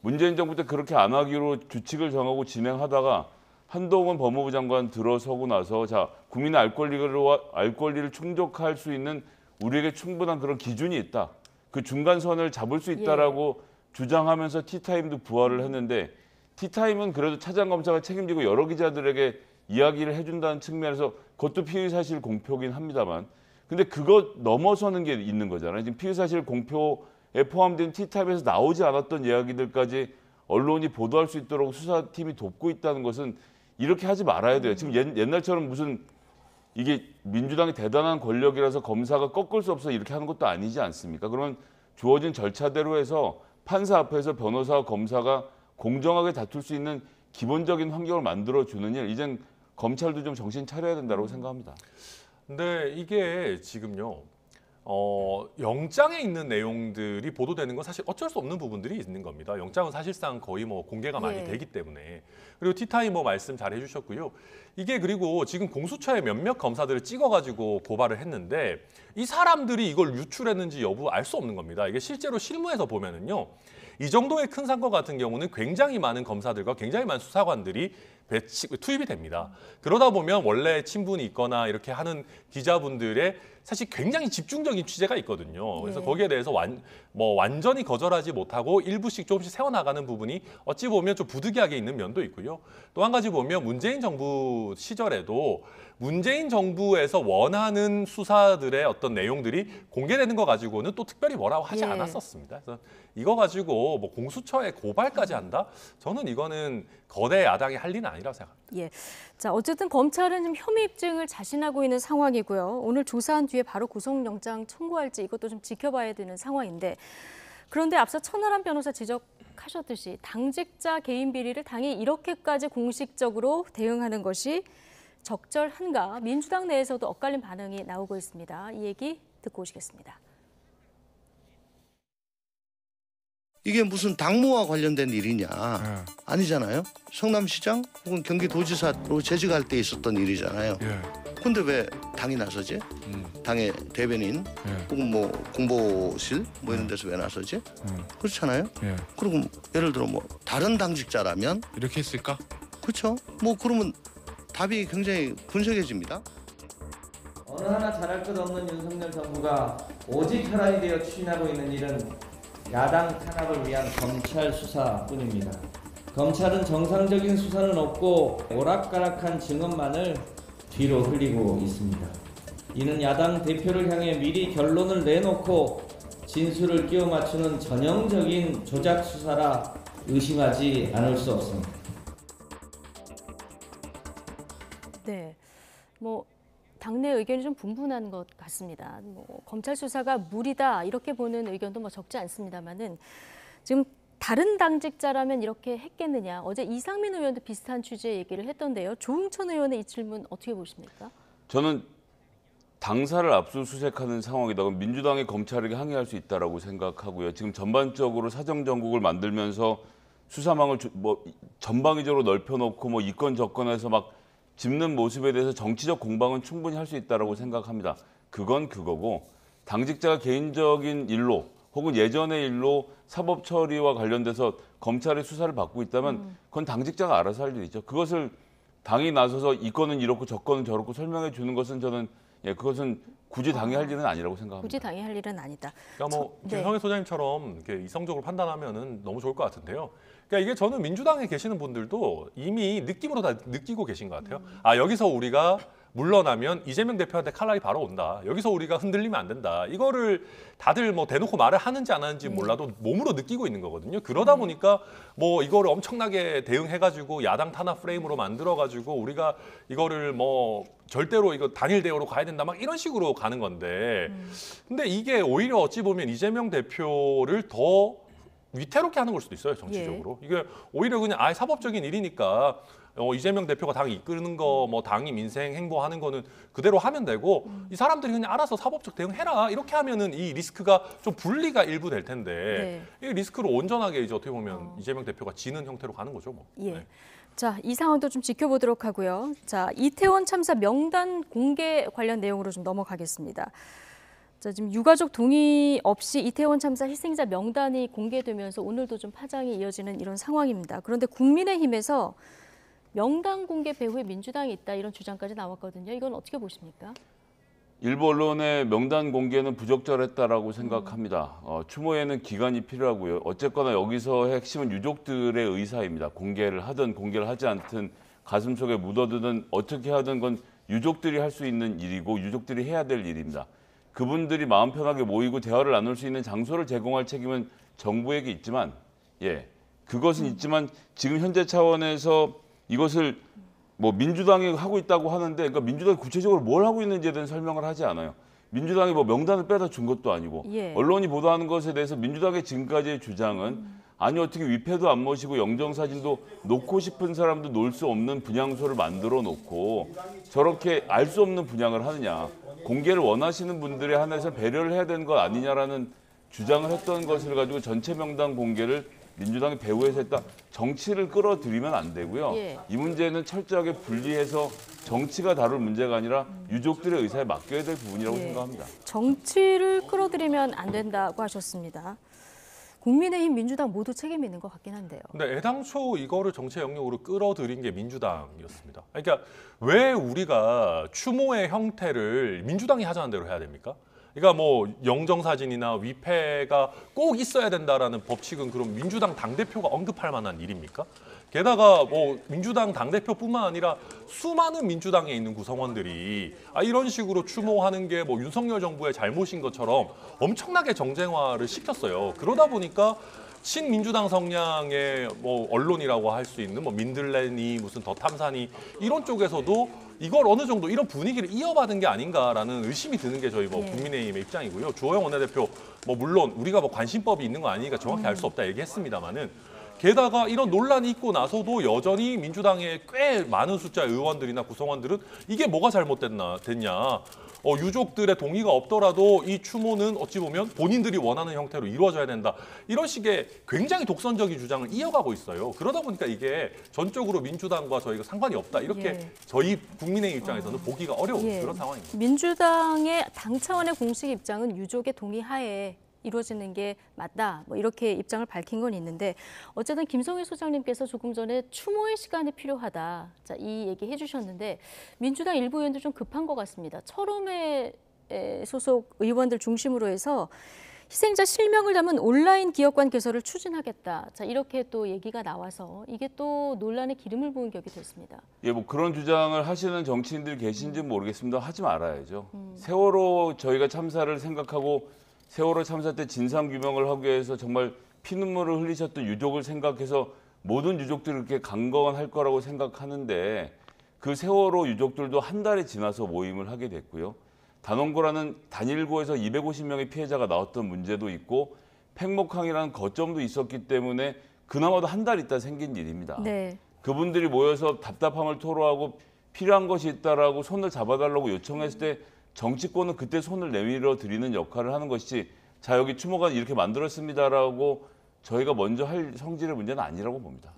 문재인 정부 때 그렇게 안 하기로 규칙을 정하고 진행하다가 한동훈 법무부 장관 들어서고 나서 자 국민의 알 권리를 충족할 수 있는 우리에게 충분한 그런 기준이 있다. 그 중간선을 잡을 수 있다라고 주장하면서 티타임도 부활을 했는데 티타임은 그래도 차장검사가 책임지고 여러 기자들에게 이야기를 해준다는 측면에서 그것도 피의사실 공표긴 합니다만 근데 그거 넘어서는 게 있는 거잖아요. 지금 피의사실 공표에 포함된 티타임에서 나오지 않았던 이야기들까지 언론이 보도할 수 있도록 수사팀이 돕고 있다는 것은 이렇게 하지 말아야 돼요. 지금 옛날처럼 무슨 이게 민주당이 대단한 권력이라서 검사가 꺾을 수 없어 이렇게 하는 것도 아니지 않습니까? 그러면 주어진 절차대로 해서 판사 앞에서 변호사와 검사가 공정하게 다툴 수 있는 기본적인 환경을 만들어주는 일, 이젠 검찰도 좀 정신 차려야 된다고 생각합니다. 근데 이게 지금요. 영장에 있는 내용들이 보도되는 건 사실 어쩔 수 없는 부분들이 있는 겁니다. 영장은 사실상 거의 뭐 공개가 많이 되기 때문에. 그리고 티타이머 말씀 잘 해주셨고요. 이게 그리고 지금 공수처에 몇몇 검사들을 찍어가지고 고발을 했는데 이 사람들이 이걸 유출했는지 여부 알 수 없는 겁니다. 이게 실제로 실무에서 보면은요. 이 정도의 큰 사건 같은 경우는 굉장히 많은 검사들과 굉장히 많은 수사관들이 투입이 됩니다. 그러다 보면 원래 친분이 있거나 이렇게 하는 기자분들의 사실 굉장히 집중적인 취재가 있거든요. 그래서 거기에 대해서 완전히 거절하지 못하고 일부씩 조금씩 세워나가는 부분이 어찌 보면 좀 부득이하게 있는 면도 있고요. 또 한 가지 보면 문재인 정부 시절에도 문재인 정부에서 원하는 수사들의 어떤 내용들이 공개되는 거 가지고는 또 특별히 뭐라고 하지 않았었습니다. 그래서 이거 가지고 뭐 공수처에 고발까지 한다? 저는 이거는 거대 야당이 할 일은 아니라고 생각합니다. 예. 자, 어쨌든 검찰은 지금 혐의 입증을 자신하고 있는 상황이고요. 오늘 조사한 뒤에 바로 구속영장 청구할지 이것도 좀 지켜봐야 되는 상황인데 그런데 앞서 천하람 변호사 지적하셨듯이 당직자 개인 비리를 당이 이렇게까지 공식적으로 대응하는 것이 적절한가? 민주당 내에서도 엇갈린 반응이 나오고 있습니다. 이 얘기 듣고 오시겠습니다. 이게 무슨 당무와 관련된 일이냐. 아니잖아요. 성남시장 혹은 경기도지사로 재직할 때 있었던 일이잖아요. 근데 왜 당이 나서지? 당의 대변인 혹은 뭐 공보실 뭐 이런 데서 왜 나서지? 그렇잖아요. 그리고 예를 들어 뭐 다른 당직자라면 이렇게 했을까? 그렇죠. 뭐 그러면 답이 굉장히 분석해집니다. 어느 하나 잘할 것 없는 윤석열 정부가 오직 혈안이 되어 추진하고 있는 일은 야당 탄압을 위한 검찰 수사뿐입니다. 검찰은 정상적인 수사는 없고 오락가락한 증언만을 뒤로 흘리고 있습니다. 이는 야당 대표를 향해 미리 결론을 내놓고 진술을 끼워 맞추는 전형적인 조작 수사라 의심하지 않을 수 없습니다. 네, 뭐 당내 의견이 좀 분분한 것 같습니다. 뭐 검찰 수사가 무리다 이렇게 보는 의견도 뭐 적지 않습니다만은 지금 다른 당직자라면 이렇게 했겠느냐. 어제 이상민 의원도 비슷한 취지의 얘기를 했던데요. 조응천 의원의 이 질문 어떻게 보십니까? 저는 당사를 압수수색하는 상황이다. 그럼 민주당이 검찰에게 항의할 수 있다라고 생각하고요. 지금 전반적으로 사정정국을 만들면서 수사망을 전방위적으로 넓혀놓고 뭐 이건 저건해서 막 짚는 모습에 대해서 정치적 공방은 충분히 할 수 있다라고 생각합니다. 그건 그거고 당직자가 개인적인 일로 혹은 예전의 일로 사법 처리와 관련돼서 검찰의 수사를 받고 있다면 그건 당직자가 알아서 할 일이죠. 그것을 당이 나서서 이 건은 이렇고 저 건은 저렇고 설명해 주는 것은 저는 예, 그것은 굳이 당이 할 일은 아니라고 생각합니다. 굳이 당이 할 일은 아니다. 그러니까 뭐 네. 김성애 소장님처럼 이렇게 이성적으로 판단하면은 너무 좋을 것 같은데요. 그러니까 이게 저는 민주당에 계시는 분들도 이미 느낌으로 다 느끼고 계신 것 같아요. 아, 여기서 우리가 물러나면 이재명 대표한테 칼날이 바로 온다. 여기서 우리가 흔들리면 안 된다. 이거를 다들 뭐 대놓고 말을 하는지 안 하는지 몰라도 몸으로 느끼고 있는 거거든요. 그러다 보니까 뭐 이거를 엄청나게 대응해가지고 야당 탄압 프레임으로 만들어가지고 우리가 이거를 뭐 절대로 이거 단일 대우로 가야 된다 막 이런 식으로 가는 건데 근데 이게 오히려 어찌 보면 이재명 대표를 더 위태롭게 하는 걸 수도 있어요, 정치적으로. 이게 오히려 그냥 아예 사법적인 일이니까 이재명 대표가 당 이끄는 거, 뭐 당이 민생 행보하는 거는 그대로 하면 되고 이 사람들이 그냥 알아서 사법적 대응해라 이렇게 하면은 이 리스크가 좀 분리가 일부 될 텐데 이 리스크를 온전하게 이제 어떻게 보면 이재명 대표가 지는 형태로 가는 거죠, 뭐. 예. 네. 자, 이 상황도 좀 지켜보도록 하고요. 자, 이태원 참사 명단 공개 관련 내용으로 좀 넘어가겠습니다. 자, 지금 유가족 동의 없이 이태원 참사 희생자 명단이 공개되면서 오늘도 좀 파장이 이어지는 이런 상황입니다. 그런데 국민의힘에서 명단 공개 배후에 민주당이 있다 이런 주장까지 나왔거든요. 이건 어떻게 보십니까? 일부 언론의 명단 공개는 부적절했다라고 생각합니다. 추모에는 기간이 필요하고요. 어쨌거나 여기서 핵심은 유족들의 의사입니다. 공개를 하든 공개를 하지 않든 가슴속에 묻어두든 어떻게 하든 건 유족들이 할 수 있는 일이고 유족들이 해야 될 일입니다. 그분들이 마음 편하게 모이고 대화를 나눌 수 있는 장소를 제공할 책임은 정부에게 있지만, 그것은 있지만 지금 현재 차원에서 이것을 뭐 민주당이 하고 있다고 하는데, 그러니까 민주당이 구체적으로 뭘 하고 있는지에 대한 설명을 하지 않아요. 민주당이 뭐 명단을 빼다 준 것도 아니고, 언론이 보도하는 것에 대해서 민주당의 지금까지의 주장은 아니 어떻게 위패도 안 모시고 영정사진도 놓고 싶은 사람도 놓을 수 없는 분향소를 만들어 놓고 저렇게 알 수 없는 분향을 하느냐. 공개를 원하시는 분들에 한해서 배려를 해야 되는 것 아니냐라는 주장을 했던 것을 가지고 전체 명단 공개를 민주당이 배후에서 했다. 정치를 끌어들이면 안 되고요. 이 문제는 철저하게 분리해서 정치가 다룰 문제가 아니라 유족들의 의사에 맡겨야 될 부분이라고 생각합니다. 정치를 끌어들이면 안 된다고 하셨습니다. 국민의힘, 민주당 모두 책임이 있는 것 같긴 한데요. 근데 애당초 이거를 정치 영역으로 끌어들인 게 민주당이었습니다. 그러니까 왜 우리가 추모의 형태를 민주당이 하자는 대로 해야 됩니까? 그러니까 뭐 영정사진이나 위패가 꼭 있어야 된다라는 법칙은 그럼 민주당 당대표가 언급할 만한 일입니까? 게다가 뭐 민주당 당대표뿐만 아니라 수많은 민주당에 있는 구성원들이 이런 식으로 추모하는 게 뭐 윤석열 정부의 잘못인 것처럼 엄청나게 정쟁화를 시켰어요. 그러다 보니까 친민주당 성향의 뭐 언론이라고 할 수 있는 뭐 민들레니 무슨 더 탐사니 이런 쪽에서도 이걸 어느 정도 이런 분위기를 이어받은 게 아닌가라는 의심이 드는 게 저희 뭐 국민의힘의 입장이고요. 주호영 원내대표 뭐 물론 우리가 뭐 관심법이 있는 거 아니니까 정확히 알 수 없다 얘기했습니다만은 게다가 이런 논란이 있고 나서도 여전히 민주당의 꽤 많은 숫자의 의원들이나 구성원들은 이게 뭐가 잘못됐냐. 유족들의 동의가 없더라도 이 추모는 어찌 보면 본인들이 원하는 형태로 이루어져야 된다. 이런 식의 굉장히 독선적인 주장을 이어가고 있어요. 그러다 보니까 이게 전적으로 민주당과 저희가 상관이 없다. 이렇게 저희 국민의힘 입장에서는 보기가 어려운 그런 상황입니다. 민주당의 당 차원의 공식 입장은 유족의 동의하에 이루어지는 게 맞다. 뭐 이렇게 입장을 밝힌 건 있는데 어쨌든 김성희 소장님께서 조금 전에 추모의 시간이 필요하다. 자, 이 얘기 해주셨는데 민주당 일부 의원들 좀 급한 것 같습니다. 철험회 소속 의원들 중심으로 해서 희생자 실명을 담은 온라인 기억관 개설을 추진하겠다. 자, 이렇게 또 얘기가 나와서 이게 또 논란에 기름을 부은 격이 됐습니다. 뭐 그런 주장을 하시는 정치인들이 계신지는 모르겠습니다. 하지 말아야죠. 세월호 저희가 참사를 생각하고 세월호 참사 때 진상규명을 하기 위해서 정말 피눈물을 흘리셨던 유족을 생각해서 모든 유족들이 그렇게 강건할 거라고 생각하는데 그 세월호 유족들도 한 달이 지나서 모임을 하게 됐고요. 단원고라는 단일고에서 250명의 피해자가 나왔던 문제도 있고 팽목항이라는 거점도 있었기 때문에 그나마도 한 달 있다 생긴 일입니다. 그분들이 모여서 답답함을 토로하고 필요한 것이 있다라고 손을 잡아달라고 요청했을 때 정치권은 그때 손을 내밀어 드리는 역할을 하는 것이지 자 여기 추모관 이렇게 만들었습니다라고 저희가 먼저 할 성질의 문제는 아니라고 봅니다.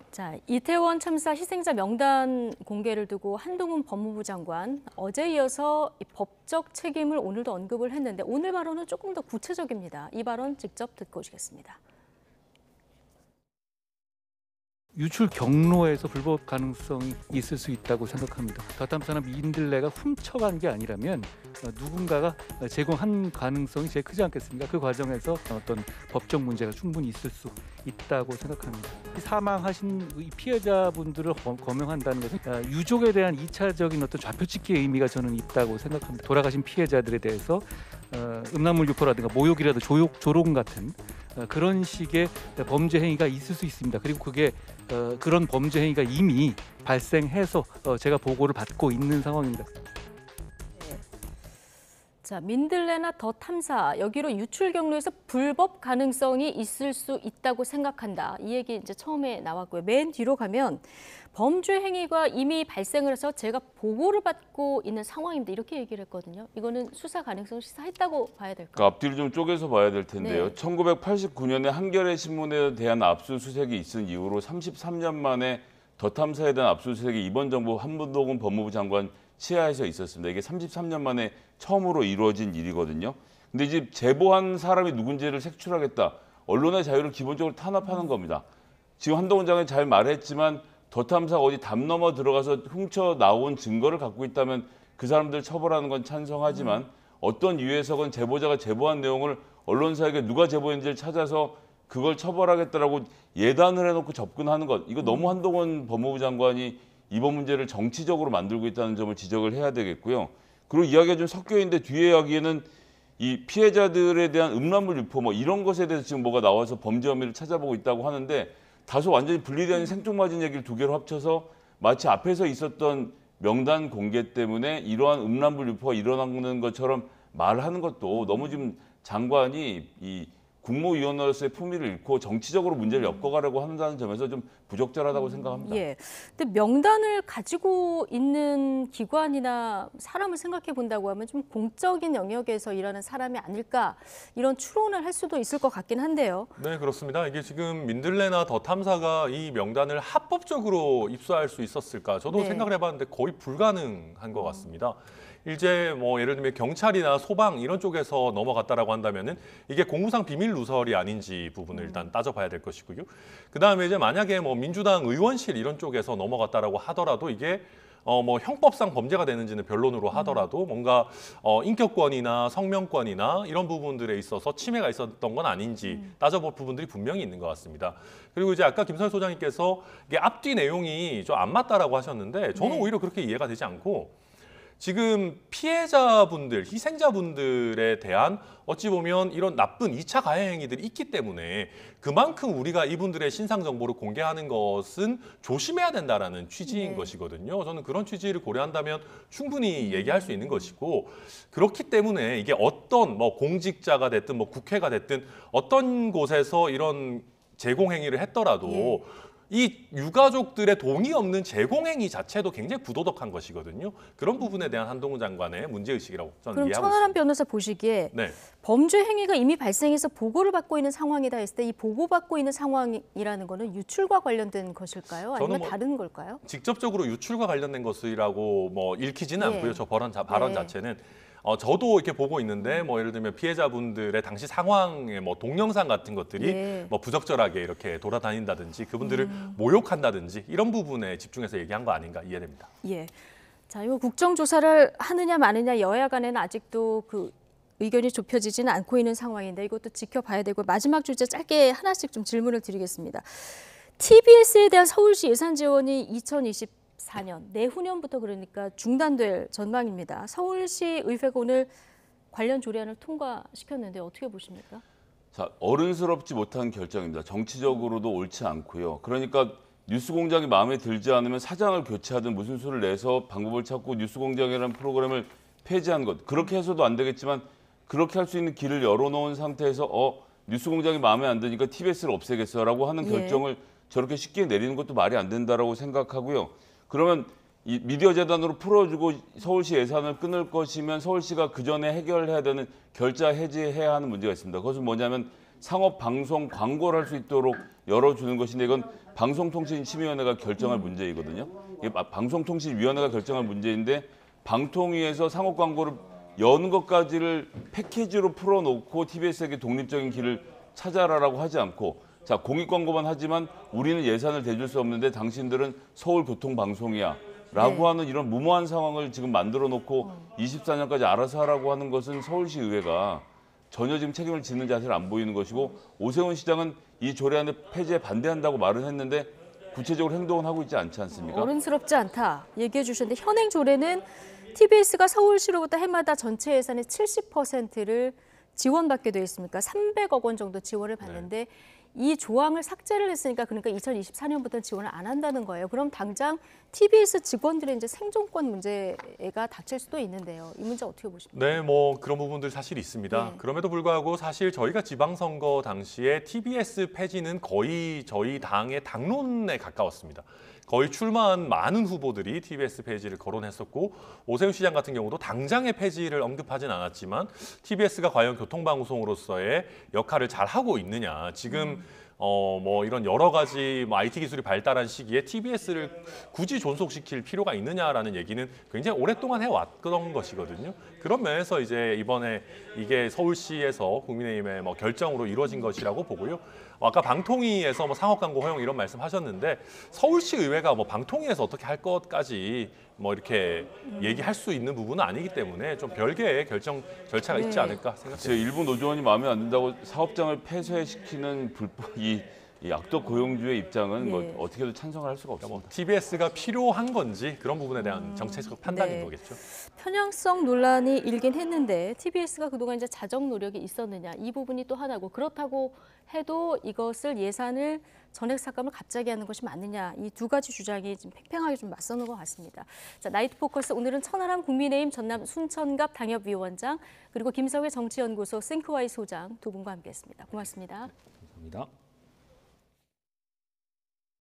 자, 이태원 참사 희생자 명단 공개를 두고 한동훈 법무부 장관 어제 이어서 이 법적 책임을 오늘도 언급을 했는데 오늘 발언은 조금 더 구체적입니다. 이 발언 직접 듣고 오시겠습니다. 유출 경로에서 불법 가능성이 있을 수 있다고 생각합니다. 더탐사나 민들레가 훔쳐간 게 아니라면 누군가가 제공한 가능성이 제일 크지 않겠습니까? 그 과정에서 어떤 법적 문제가 충분히 있을 수 있다고 생각합니다. 사망하신 이 피해자분들을 거명한다는 것은 유족에 대한 2차적인 어떤 좌표찍기의 의미가 저는 있다고 생각합니다. 돌아가신 피해자들에 대해서 음란물 유포라든가 모욕이라도 조롱 같은 그런 식의 범죄 행위가 있을 수 있습니다. 그리고 그게 그런 범죄 행위가 이미 발생해서 제가 보고를 받고 있는 상황입니다. 자, 민들레나 더 탐사 여기로 유출 경로에서 불법 가능성이 있을 수 있다고 생각한다. 이 얘기 이제 처음에 나왔고요. 맨 뒤로 가면 범죄 행위가 이미 발생을 해서 제가 보고를 받고 있는 상황입니다. 이렇게 얘기를 했거든요. 이거는 수사 가능성을 시사했다고 봐야 될까요? 그러니까 앞뒤를 좀 쪼개서 봐야 될 텐데요. 네. 1989년에 한겨레 신문에 대한 압수수색이 있은 이후로 33년 만에 더 탐사에 대한 압수수색이 이번 정부 한동훈 법무부 장관 치하에서 있었습니다. 이게 33년 만에 처음으로 이루어진 일이거든요. 근데 이제 제보한 사람이 누군지를 색출하겠다. 언론의 자유를 기본적으로 탄압하는 겁니다. 지금 한동훈 장관이 잘 말했지만 더 탐사가 어디 담 넘어 들어가서 훔쳐 나온 증거를 갖고 있다면 그 사람들 처벌하는 건 찬성하지만 어떤 이유에서건 제보자가 제보한 내용을 언론사에게 누가 제보했는지를 찾아서 그걸 처벌하겠다라고 예단을 해놓고 접근하는 것. 이거 너무 한동훈 법무부 장관이 이번 문제를 정치적으로 만들고 있다는 점을 지적을 해야 되겠고요. 그리고 이야기가 좀 섞여 있는데 뒤에 이야기에는 이 피해자들에 대한 음란물 유포 뭐 이런 것에 대해서 지금 뭐가 나와서 범죄 혐의를 찾아보고 있다고 하는데 다소 완전히 분리되는 생뚱맞은 얘기를 두 개로 합쳐서 마치 앞에서 있었던 명단 공개 때문에 이러한 음란물 유포가 일어나는 것처럼 말하는 것도 너무 지금 장관이 이 국무위원으로서의 품위를 잃고 정치적으로 문제를 엮어가려고 한다는 점에서 좀 부적절하다고 생각합니다. 예. 근데 명단을 가지고 있는 기관이나 사람을 생각해 본다고 하면 좀 공적인 영역에서 일하는 사람이 아닐까 이런 추론을 할 수도 있을 것 같긴 한데요. 네, 그렇습니다. 이게 지금 민들레나 더 탐사가 이 명단을 합법적으로 입수할 수 있었을까? 저도 네. 생각을 해봤는데 거의 불가능한 것 같습니다. 이제 뭐 예를 들면 경찰이나 소방 이런 쪽에서 넘어갔다라고 한다면은 이게 공무상 비밀 누설이 아닌지 부분을 일단 따져봐야 될 것이고요. 그 다음에 이제 만약에 뭐 민주당 의원실 이런 쪽에서 넘어갔다라고 하더라도 이게 뭐 형법상 범죄가 되는지는 변론으로 하더라도 뭔가 인격권이나 성명권이나 이런 부분들에 있어서 침해가 있었던 건 아닌지 따져볼 부분들이 분명히 있는 것 같습니다. 그리고 이제 아까 김선일 소장님께서 이게 앞뒤 내용이 좀 안 맞다라고 하셨는데 저는 네. 오히려 그렇게 이해가 되지 않고 지금 피해자분들, 희생자분들에 대한 어찌 보면 이런 나쁜 2차 가해 행위들이 있기 때문에 그만큼 우리가 이분들의 신상 정보를 공개하는 것은 조심해야 된다라는 취지인 네. 것이거든요. 저는 그런 취지를 고려한다면 충분히 얘기할 수 있는 것이고 그렇기 때문에 이게 어떤 뭐 공직자가 됐든 뭐 국회가 됐든 어떤 곳에서 이런 제공 행위를 했더라도 예. 이 유가족들의 동의 없는 제공행위 자체도 굉장히 부도덕한 것이거든요. 그런 부분에 대한 한동훈 장관의 문제의식이라고 저는 그럼 이해하고 천하람 있습니다. 변호사 보시기에 네. 범죄 행위가 이미 발생해서 보고를 받고 있는 상황이다 했을 때 이 보고받고 있는 상황이라는 거는 유출과 관련된 것일까요? 아니면 뭐 다른 걸까요? 직접적으로 유출과 관련된 것이라고 뭐 읽히지는 예. 않고요. 저 발언 네. 자체는 저도 이렇게 보고 있는데 뭐 예를 들면 피해자분들의 당시 상황의 뭐 동영상 같은 것들이 예. 뭐 부적절하게 이렇게 돌아다닌다든지 그분들을 모욕한다든지 이런 부분에 집중해서 얘기한 거 아닌가 이해됩니다. 예. 자, 이거 국정조사를 하느냐 마느냐 여야 간에는 아직도 그 의견이 좁혀지지는 않고 있는 상황인데 이것도 지켜봐야 되고 마지막 주제 짧게 하나씩 좀 질문을 드리겠습니다. TBS에 대한 서울시 예산 지원이 2024년 내후년부터 그러니까 중단될 전망입니다. 서울시 의회가 오늘 관련 조례안을 통과시켰는데 어떻게 보십니까? 자, 어른스럽지 못한 결정입니다. 정치적으로도 옳지 않고요. 그러니까 뉴스공장이 마음에 들지 않으면 사장을 교체하든 무슨 수를 내서 방법을 찾고 뉴스공장이라는 프로그램을 폐지한 것. 그렇게 해서도 안 되겠지만 그렇게 할 수 있는 길을 열어놓은 상태에서 뉴스공장이 마음에 안 드니까 TBS를 없애겠어라고 하는 결정을 저렇게 쉽게 내리는 것도 말이 안 된다라고 생각하고요. 그러면 이 미디어 재단으로 풀어주고 서울시 예산을 끊을 것이면 서울시가 그 전에 해결해야 되는 결자 해지해야 하는 문제가 있습니다. 그것은 뭐냐면 상업 방송 광고를 할 수 있도록 열어주는 것인데 이건 방송통신심의위원회가 결정할 문제이거든요. 이게 방송통신위원회가 결정할 문제인데 방통위에서 상업 광고를 여는 것까지를 패키지로 풀어놓고 TBS에게 독립적인 길을 찾아라라고 하지 않고 자, 공익 광고만 하지만 우리는 예산을 대줄 수 없는데 당신들은 서울교통방송이야. 라고 네. 하는 이런 무모한 상황을 지금 만들어 놓고 24년까지 알아서 하라고 하는 것은 서울시 의회가 전혀 지금 책임을 지는 자세를 안 보이는 것이고, 오세훈 시장은 이 조례안의 폐지에 반대한다고 말은 했는데 구체적으로 행동은 하고 있지 않지 않습니까? 어른스럽지 않다 얘기해 주셨는데, 현행 조례는 TBS가 서울시로부터 해마다 전체 예산의 70%를 지원받게 되어 있습니까? 300억 원 정도 지원을 받는데 이 조항을 삭제를 했으니까, 그러니까 2024년부터는 지원을 안 한다는 거예요. 그럼 당장 TBS 직원들의 이제 생존권 문제가 닥칠 수도 있는데요. 이 문제 어떻게 보십니까? 네, 뭐 그런 부분들 사실 있습니다. 네. 그럼에도 불구하고 사실 저희가 지방선거 당시에 TBS 폐지는 거의 저희 당의 당론에 가까웠습니다. 거의 출마한 많은 후보들이 TBS 폐지를 거론했었고, 오세훈 시장 같은 경우도 당장의 폐지를 언급하진 않았지만 TBS가 과연 교통방송으로서의 역할을 잘 하고 있느냐, 지금 뭐 이런 여러 가지 뭐 IT 기술이 발달한 시기에 TBS를 굳이 존속시킬 필요가 있느냐라는 얘기는 굉장히 오랫동안 해왔던 것이거든요. 그런 면에서 이제 이번에 이게 서울시에서 국민의힘의 뭐 결정으로 이루어진 것이라고 보고요. 아까 방통위에서 뭐 상업 광고 허용 이런 말씀하셨는데, 서울시 의회가 뭐 방통위에서 어떻게 할 것까지 뭐 이렇게 얘기할 수 있는 부분은 아니기 때문에 좀 별개의 결정 절차가 있지 않을까 생각합니다. 제 일부 노조원이 마음에 안 든다고 사업장을 폐쇄시키는 이 악덕 고용주의 입장은 뭐 예. 어떻게든 찬성을 할 수가 없습니다. 뭐 TBS가 필요한 건지 그런 부분에 대한 정책적 판단인 네. 거겠죠. 편향성 논란이 일긴 했는데 TBS가 그동안 이제 자정 노력이 있었느냐, 이 부분이 또 하나고, 그렇다고 해도 이것을 예산을 전액 삭감을 갑자기 하는 것이 맞느냐, 이 두 가지 주장이 좀 팽팽하게 좀 맞서는 것 같습니다. 자, 나이트 포커스, 오늘은 천하람 국민의힘 전남 순천갑 당협위원장, 그리고 김성회 정치연구소 싱크와이 소장 두 분과 함께했습니다. 고맙습니다. 감사합니다.